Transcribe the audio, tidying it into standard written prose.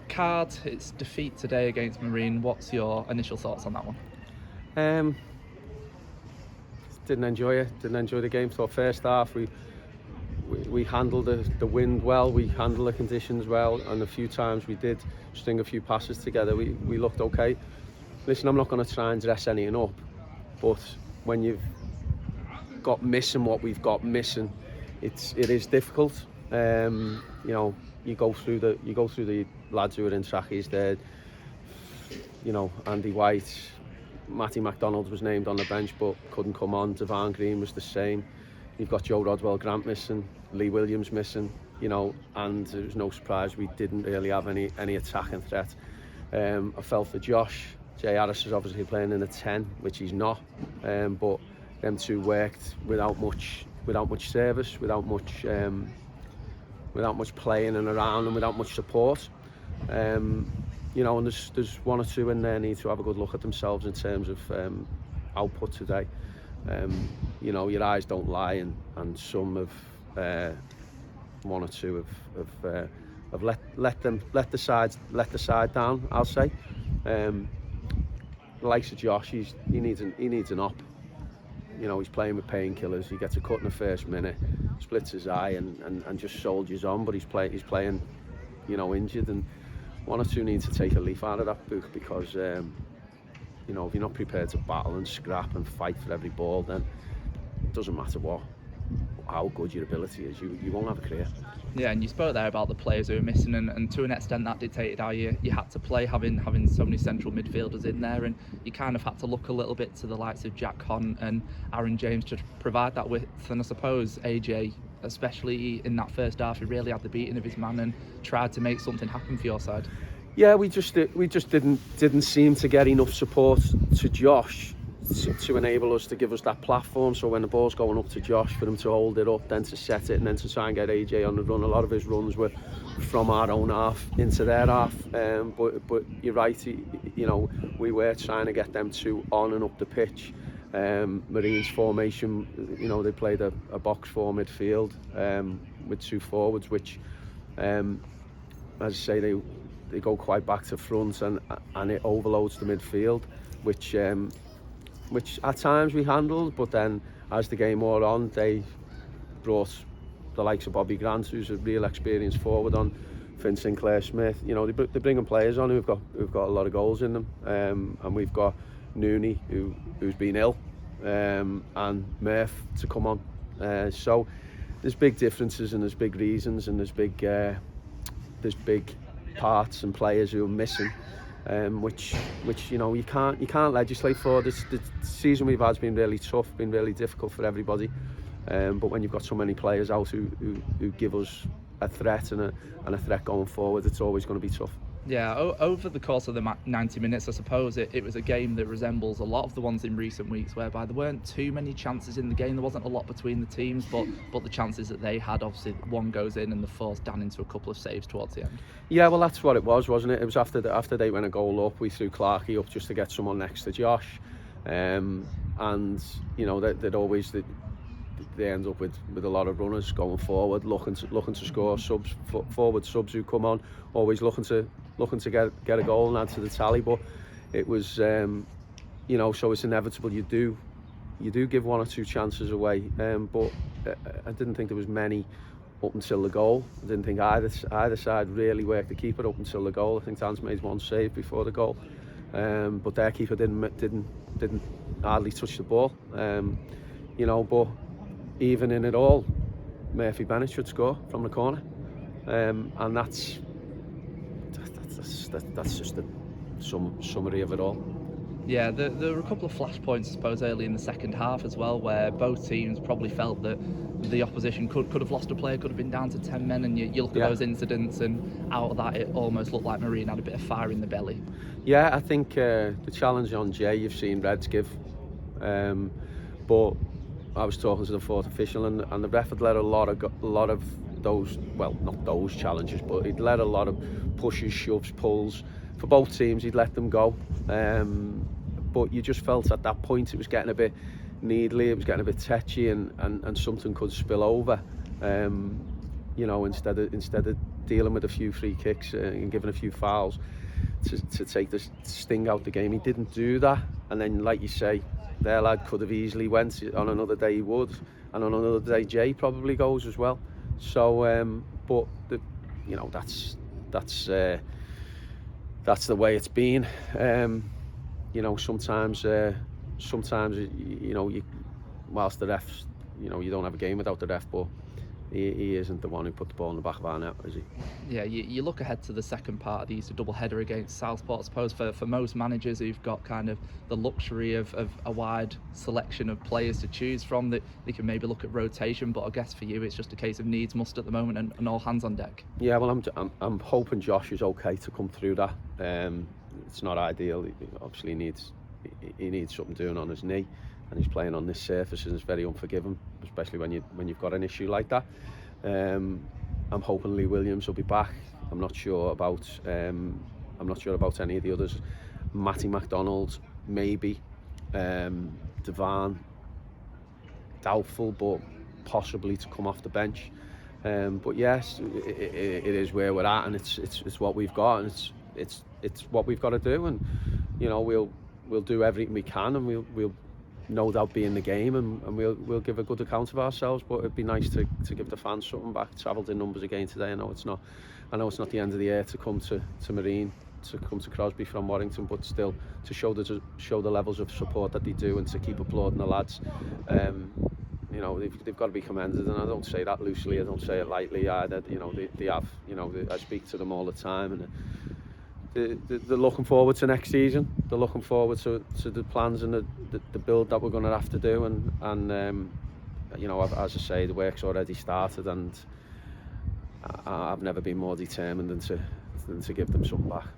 Card, it's defeat today against Marine. What's your initial thoughts on that one? Didn't enjoy the game. So first half we handled the wind well, we handled the conditions well, and a few times we did string a few passes together. We looked okay. Listen, I'm not going to try and dress anything up, but when you've got missing what we've got missing, it is difficult. You know, you go through the lads who are in trackies there. You know, Andy White, Matty MacDonald was named on the bench but couldn't come on. Devon Green was the same. You've got Joe Rodwell-Grant missing, Lee Williams missing, you know, and it was no surprise we didn't really have any attacking threat. I felt for Josh. Jay Harris is obviously playing in a 10, which he's not, but them two worked without much service, without much playing and around, and without much support. You know, and there's one or two in there need to have a good look at themselves in terms of output today. You know, your eyes don't lie, and some of one or two have let the side down, I'll say. The likes of Josh, he needs an op. You know, he's playing with painkillers. He gets a cut in the first minute, splits his eye, and just soldiers on. But he's playing, you know, injured, and one or two need to take a leaf out of that book, because you know, if you're not prepared to battle and scrap and fight for every ball, then it doesn't matter how good your ability is, you won't have a career. Yeah, and you spoke there about the players who were missing, and to an extent that dictated how you had to play, having so many central midfielders in there, and you kind of had to look a little bit to the likes of Jack Hunt and Aaron James to provide that width. And I suppose AJ, especially in that first half, he really had the beating of his man and tried to make something happen for your side. Yeah, we just didn't seem to get enough support to Josh to enable us to give us that platform. So when the ball's going up to Josh, for him to hold it up, then to set it, and then to try and get AJ on the run. A lot of his runs were from our own half into their half. But you're right, you know, we were trying to get them two on and up the pitch. Marine's formation, you know, they played a box four midfield with two forwards, which, as I say, they go quite back to front, and it overloads the midfield, which at times we handled, but then as the game wore on, they brought the likes of Bobby Grant, who's a real experienced forward, on, Finn Sinclair Smith. You know, they're bringing players on who've got a lot of goals in them, and we've got Nooney who's been ill, and Murph to come on. So there's big differences, and there's big reasons, and there's big parts and players who are missing. Which you know, you can't legislate for. The season we've had has been really tough, been really difficult for everybody. But when you've got so many players out who give us a threat and a threat going forward, it's always going to be tough. Yeah, over the course of the 90 minutes, I suppose it was a game that resembles a lot of the ones in recent weeks, whereby there weren't too many chances in the game. There wasn't a lot between the teams, but the chances that they had, obviously one goes in and the forced Dan into a couple of saves towards the end. Yeah, well, that's what it was, wasn't it? It was after they went a goal up, we threw Clarkey up just to get someone next to Josh, and you know, they end up with a lot of runners going forward, looking to score. Forward subs who come on, always looking to get a goal and add to the tally. But it was, you know, so it's inevitable. You do give one or two chances away, but I didn't think there was many up until the goal. I didn't think either side really worked the keeper up until the goal. I think Dan's made one save before the goal, but their keeper didn't hardly touch the ball. You know, but even in it all, Murphy Bennett should score from the corner, and that's just the summary of it all. Yeah, there were a couple of flashpoints, I suppose, early in the second half as well, where both teams probably felt that the opposition could have lost a player, could have been down to 10 men, and you look at those incidents, and out of that it almost looked like Marine had a bit of fire in the belly. Yeah, I think the challenge on Jay, you've seen Reds give, but I was talking to the fourth official, and the ref had let a lot of those, well, not those challenges, but he'd let a lot of pushes, shoves, pulls for both teams. He'd let them go, but you just felt at that point it was getting a bit needly, it was getting a bit tetchy, and something could spill over. You know, instead of dealing with a few free kicks and giving a few fouls to take the sting out the game. He didn't do that, and then, like you say, their lad could have easily went. On another day he would, and on another day Jay probably goes as well. So but that's the way it's been. Sometimes whilst the refs, you don't have a game without the ref, but he isn't the one who put the ball in the back of our net, is he? Yeah, you look ahead to the second part of the Easter double header against Southport. I suppose for most managers who've got kind of the luxury of a wide selection of players to choose from, that they can maybe look at rotation, but I guess for you it's just a case of needs must at the moment and all hands on deck. Yeah, well, I'm hoping Josh is okay to come through that. It's not ideal. Obviously he needs something doing on his knee, and he's playing on this surface, and it's very unforgiving, especially when you've got an issue like that. I'm hoping Lee Williams will be back. I'm not sure about any of the others. Matty MacDonald maybe, Devan doubtful, but possibly to come off the bench. But yes, it is where we're at, and it's what we've got, and it's what we've got to do, and we'll do everything we can, and we'll no doubt be in the game, and we'll give a good account of ourselves. But it'd be nice to give the fans something back. Travelled in numbers again today. I know it's not the end of the year to come to Marine, to come to Crosby from Warrington, but still to show the levels of support that they do, and to keep applauding the lads. They've got to be commended, and I don't say that loosely. I don't say it lightly. They have. I speak to them all the time, and they're looking forward to next season. They're looking forward to the plans and the build that we're going to have to do, and as I say, the work's already started, and I've never been more determined than to give them something back.